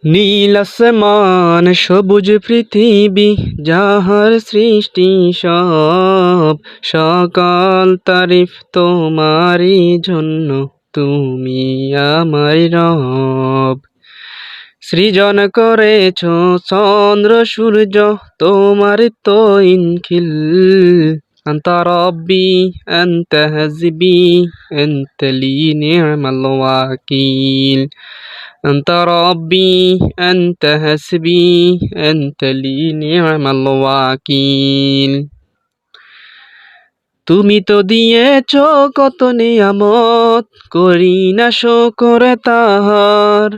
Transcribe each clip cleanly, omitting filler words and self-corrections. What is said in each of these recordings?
নীল আসমান সবুজ পৃথিবী যাহার সৃষ্টি সব, সকল তারিফ তোমারই জন্য, তুমি আমার রব। সৃজন করেছ চন্দ্র সূর্য, তোমার তো ইনখিল। আনতা রব্বি আনতা হাসবি আনতা লি নি'মাল ওয়াকিল। আনতা রব্বি আনতা হাসবি আনতা লি নি'মাল ওয়াকিল। তুমি তো দিয়েছ কত নিয়ামত, করি না শুকর তাহার।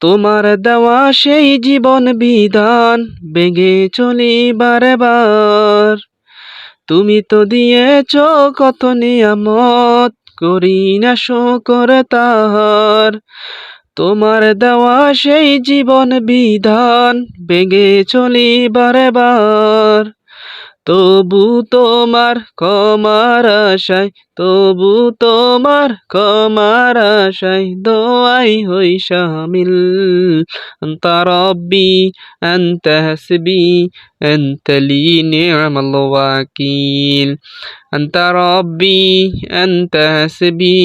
তোমার দেওয়া সেই জীবন বিধান, বেগে চলি বারে বার। তুমি তো দিয়েছ কত নিয়ামত, করি না শুকর তাহার। তোমার দেওয়া সেই জীবন বিধান, বেগে চলি বারে বার। তবু তোমার ক্ষমার আশায়, তবু তোমার ক্ষমার আশায়, দোয়াই হই শামিল। আনতা রব্বি আনতা হাসবি আনতা লি নি'মাল ওয়াকিল। আনতা রব্বি আনতা হাসবি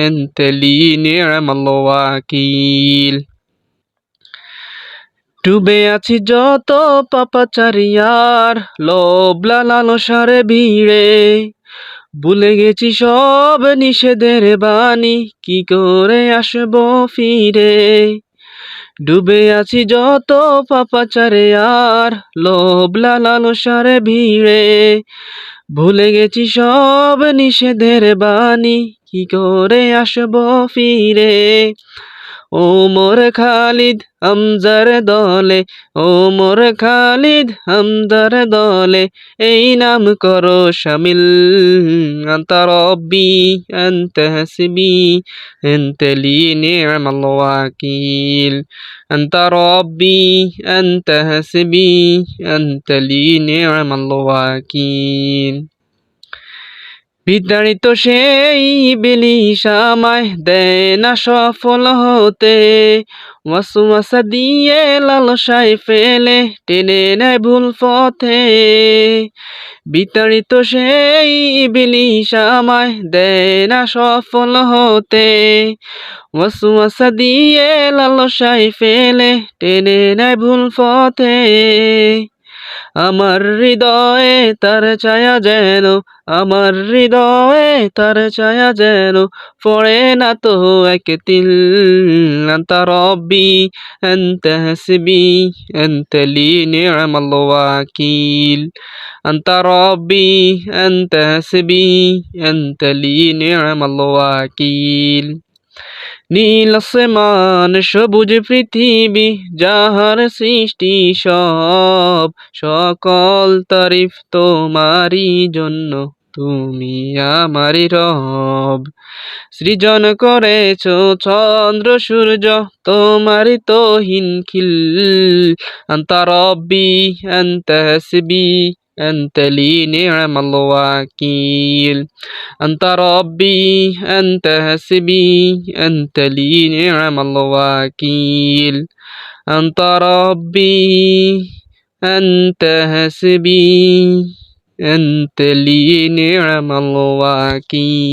আনতা লি নি'মাল ওয়াকিল। ডুবে আছি যত পাপাচারিয়ার লোভ লালসার ভিড়ে, ভুলে গেছি সব নিষেধের বাণী, কি করে আসবো ফিরে। ডুবে আছি যত পাপাচারিয়ার লোভ লালসার ভিড়ে, ভুলে গেছি সব নিষেধের বাণী, কি করে আসবো ফিরে। ও মোর খালিদ হামজার দলে, ও মোর খালিদ হামজার দলে, এই নাম করো শামিল। আনতা রব্বি আনতা হাসবি আনতা লি নি'মাল ওয়াকিল। আনতা রব্বি আনতা হাসবি আনতা লি নি'মাল ওয়াকিল। বিতাড়িত সেই ইবলীস আমায় দেয় না সফল হতে, ওয়াসওয়াসা দিয়ে লালসায় ফেলে টেনে নেয় ভুল পথে। বিতাড়িত সেই ইবলীস আমায় দেয় না সফল হতে, ওয়াসওয়াসা দিয়ে লালসায় ফেলে টেনে নেয় ভুল পথে। আমার হৃদয়ে তার ছায়া যেন, আমার হৃদয়ে তার ছায়া যেন, পড়ে না তো এক তিল। আনতা রব্বি আনতা হাসবি আনতা লি নি'মাল ওয়াকিল। আনতা রব্বি আনতা হাসবি আনতা লি নি'মাল ওয়াকিল। নীল আসমান সবুজ পৃথিবী যাহার সৃষ্টি সব, সকল তারিফ তোমারই জন্য, তুমি আমারই রব। সৃজন করেছ চন্দ্র সূর্য, তোমারই তো হিনখিল। আনতা রব্বি আনতা হাসবি আনতা লি নি'মাল ওয়াকিল। আনতা রব্বি আনতা হাসবি আনতা লি নি'মাল ওয়াকিল। আনতা রব্বি আনতা হাসবি আনতা লি নি'মাল ওয়াকিল।